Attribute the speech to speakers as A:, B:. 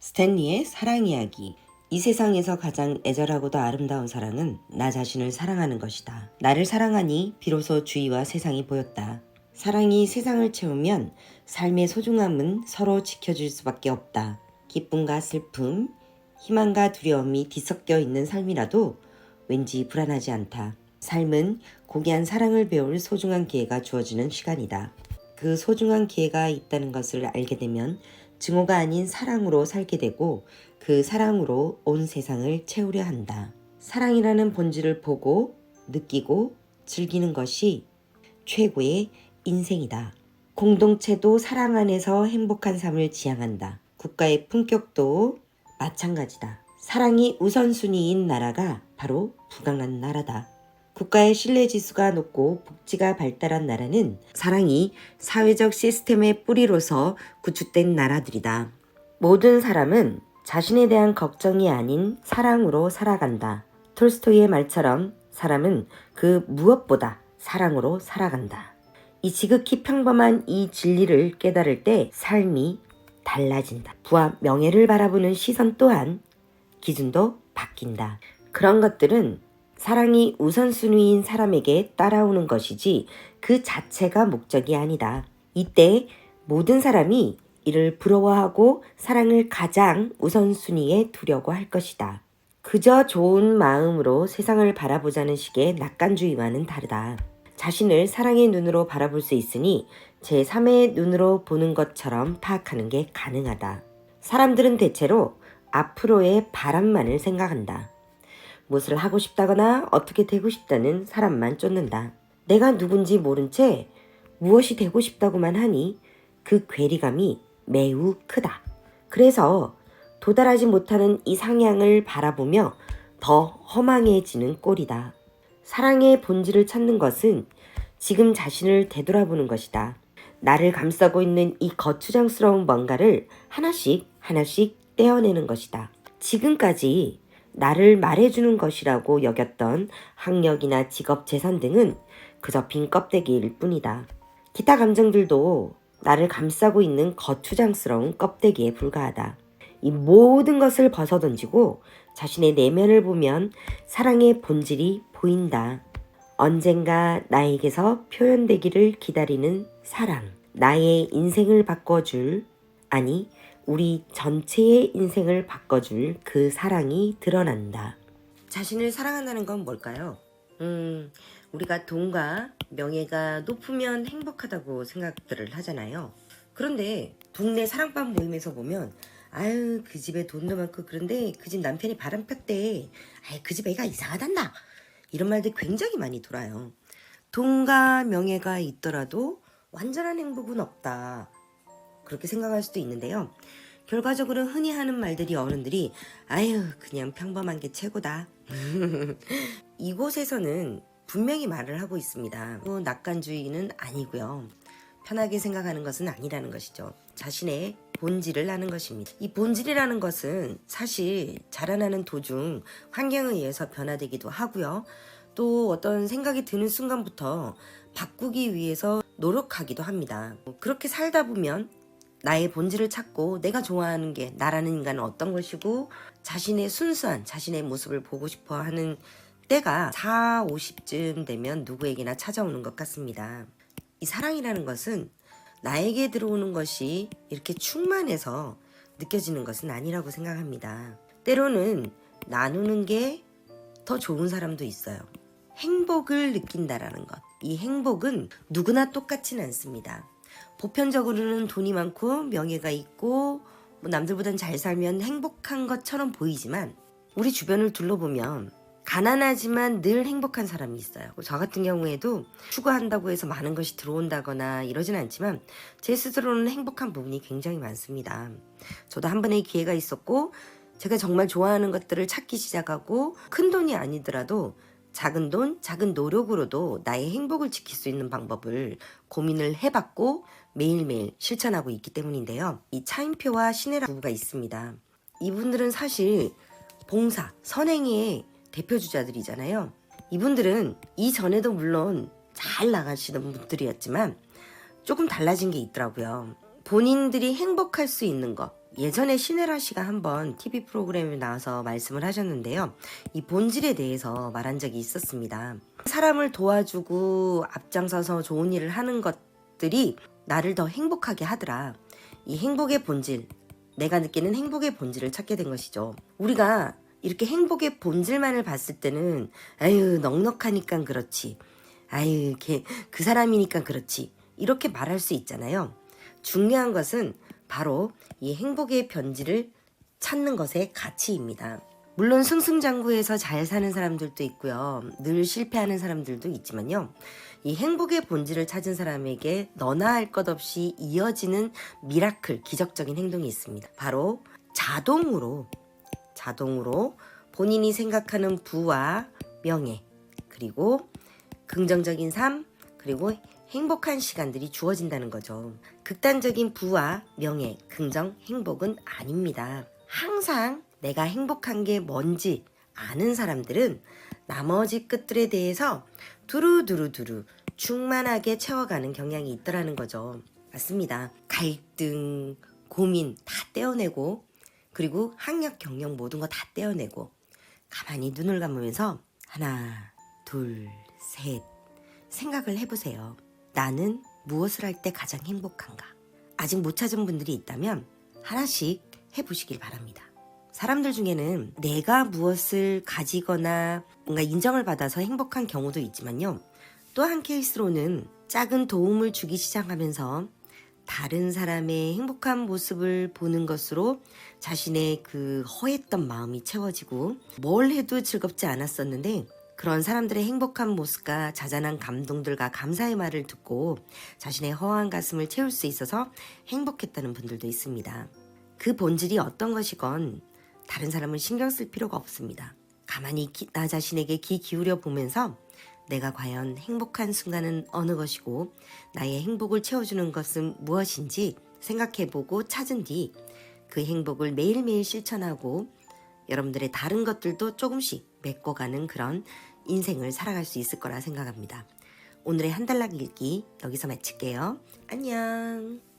A: 스탠리의 사랑 이야기. 이 세상에서 가장 애절하고도 아름다운 사랑은 나 자신을 사랑하는 것이다. 나를 사랑하니 비로소 주위와 세상이 보였다. 사랑이 세상을 채우면 삶의 소중함은 서로 지켜줄 수밖에 없다. 기쁨과 슬픔, 희망과 두려움이 뒤섞여 있는 삶이라도 왠지 불안하지 않다. 삶은 고귀한 사랑을 배울 소중한 기회가 주어지는 시간이다. 그 소중한 기회가 있다는 것을 알게 되면 증오가 아닌 사랑으로 살게 되고 그 사랑으로 온 세상을 채우려 한다. 사랑이라는 본질을 보고 느끼고 즐기는 것이 최고의 인생이다. 공동체도 사랑 안에서 행복한 삶을 지향한다. 국가의 품격도 마찬가지다. 사랑이 우선순위인 나라가 바로 부강한 나라다. 국가의 신뢰지수가 높고 복지가 발달한 나라는 사랑이 사회적 시스템의 뿌리로서 구축된 나라들이다. 모든 사람은 자신에 대한 걱정이 아닌 사랑으로 살아간다. 톨스토이의 말처럼 사람은 그 무엇보다 사랑으로 살아간다. 이 지극히 평범한 이 진리를 깨달을 때 삶이 달라진다. 부와 명예를 바라보는 시선 또한 기준도 바뀐다. 그런 것들은 사랑이 우선순위인 사람에게 따라오는 것이지 그 자체가 목적이 아니다. 이때 모든 사람이 이를 부러워하고 사랑을 가장 우선순위에 두려고 할 것이다. 그저 좋은 마음으로 세상을 바라보자는 식의 낙관주의와는 다르다. 자신을 사랑의 눈으로 바라볼 수 있으니 제3의 눈으로 보는 것처럼 파악하는 게 가능하다. 사람들은 대체로 앞으로의 바람만을 생각한다. 무엇을 하고 싶다거나 어떻게 되고 싶다는 사람만 쫓는다. 내가 누군지 모른 채 무엇이 되고 싶다고만 하니 그 괴리감이 매우 크다. 그래서 도달하지 못하는 이 상향을 바라보며 더 허망해지는 꼴이다. 사랑의 본질을 찾는 것은 지금 자신을 되돌아보는 것이다. 나를 감싸고 있는 이 거추장스러운 뭔가를 하나씩 떼어내는 것이다. 지금까지 나를 말해주는 것이라고 여겼던 학력이나 직업, 재산 등은 그저 빈 껍데기일 뿐이다. 기타 감정들도 나를 감싸고 있는 거추장스러운 껍데기에 불과하다. 이 모든 것을 벗어던지고 자신의 내면을 보면 사랑의 본질이 보인다. 언젠가 나에게서 표현되기를 기다리는 사랑. 나의 인생을 바꿔줄, 아니 우리 전체의 인생을 바꿔줄 그 사랑이 드러난다. 자신을 사랑한다는 건 뭘까요? 우리가 돈과 명예가 높으면 행복하다고 생각들을 하잖아요. 그런데 동네 사랑방 모임에서 보면 아유 그 집에 돈도 많고 그런데 그 집 남편이 바람 폈대. 아유 그 집 애가 이상하단다. 이런 말들 굉장히 많이 돌아요. 돈과 명예가 있더라도 완전한 행복은 없다. 그렇게 생각할 수도 있는데요. 결과적으로 흔히 하는 말들이 어른들이 아유 그냥 평범한 게 최고다. 이곳에서는 분명히 말을 하고 있습니다. 낙관주의는 아니고요. 편하게 생각하는 것은 아니라는 것이죠. 자신의 본질을 아는 것입니다. 이 본질이라는 것은 사실 자라나는 도중 환경에 의해서 변화되기도 하고요. 또 어떤 생각이 드는 순간부터 바꾸기 위해서 노력하기도 합니다. 그렇게 살다 보면 나의 본질을 찾고 내가 좋아하는 게 나라는 인간은 어떤 것이고 자신의 순수한 자신의 모습을 보고 싶어 하는 때가 40, 50쯤 되면 누구에게나 찾아오는 것 같습니다. 이 사랑이라는 것은 나에게 들어오는 것이 이렇게 충만해서 느껴지는 것은 아니라고 생각합니다. 때로는 나누는 게 더 좋은 사람도 있어요. 행복을 느낀다라는 것. 이 행복은 누구나 똑같지는 않습니다. 보편적으로는 돈이 많고 명예가 있고 남들보단 잘 살면 행복한 것처럼 보이지만 우리 주변을 둘러보면 가난하지만 늘 행복한 사람이 있어요. 저 같은 경우에도 추구한다고 해서 많은 것이 들어온다거나 이러진 않지만 제 스스로는 행복한 부분이 굉장히 많습니다. 저도 한 번의 기회가 있었고 제가 정말 좋아하는 것들을 찾기 시작하고 큰 돈이 아니더라도 작은 돈, 작은 노력으로도 나의 행복을 지킬 수 있는 방법을 고민을 해봤고 매일매일 실천하고 있기 때문인데요. 이 차인표와 신혜라 부부가 있습니다. 이분들은 사실 봉사, 선행의 대표주자들이잖아요. 이분들은 이전에도 물론 잘 나가시는 분들이었지만 조금 달라진 게 있더라고요. 본인들이 행복할 수 있는 것, 예전에 신혜라 씨가 한번 TV 프로그램에 나와서 말씀을 하셨는데요. 이 본질에 대해서 말한 적이 있었습니다. 사람을 도와주고 앞장서서 좋은 일을 하는 것들이 나를 더 행복하게 하더라. 이 행복의 본질, 내가 느끼는 행복의 본질을 찾게 된 것이죠. 우리가 이렇게 행복의 본질만을 봤을 때는 아유 넉넉하니까 그렇지, 아유 그 사람이니까 그렇지, 이렇게 말할 수 있잖아요. 중요한 것은 바로 이 행복의 본질을 찾는 것의 가치입니다. 물론 승승장구해서 잘 사는 사람들도 있고요. 늘 실패하는 사람들도 있지만요. 이 행복의 본질을 찾은 사람에게 너나 할 것 없이 이어지는 미라클, 기적적인 행동이 있습니다. 바로 자동으로 본인이 생각하는 부와 명예, 그리고 긍정적인 삶, 그리고 행복한 시간들이 주어진다는 거죠. 극단적인 부와 명예, 긍정, 행복은 아닙니다. 항상 내가 행복한 게 뭔지 아는 사람들은 나머지 끝들에 대해서 두루두루 충만하게 채워가는 경향이 있더라는 거죠. 맞습니다. 갈등, 고민 다 떼어내고, 그리고 학력, 경력 모든 거 다 떼어내고 가만히 눈을 감으면서 하나, 둘, 셋 생각을 해보세요. 나는 무엇을 할 때 가장 행복한가? 아직 못 찾은 분들이 있다면 하나씩 해보시길 바랍니다. 사람들 중에는 내가 무엇을 가지거나 뭔가 인정을 받아서 행복한 경우도 있지만요. 또 한 케이스로는 작은 도움을 주기 시작하면서 다른 사람의 행복한 모습을 보는 것으로 자신의 그 허했던 마음이 채워지고, 뭘 해도 즐겁지 않았었는데 그런 사람들의 행복한 모습과 자잘한 감동들과 감사의 말을 듣고 자신의 허한 가슴을 채울 수 있어서 행복했다는 분들도 있습니다. 그 본질이 어떤 것이건 다른 사람은 신경 쓸 필요가 없습니다. 가만히 나 자신에게 귀 기울여 보면서 내가 과연 행복한 순간은 어느 것이고 나의 행복을 채워주는 것은 무엇인지 생각해보고 찾은 뒤 그 행복을 매일매일 실천하고 여러분들의 다른 것들도 조금씩 메꿔가는 그런 인생을 살아갈 수 있을 거라 생각합니다. 오늘의 한 달락 읽기 여기서 마칠게요. 안녕.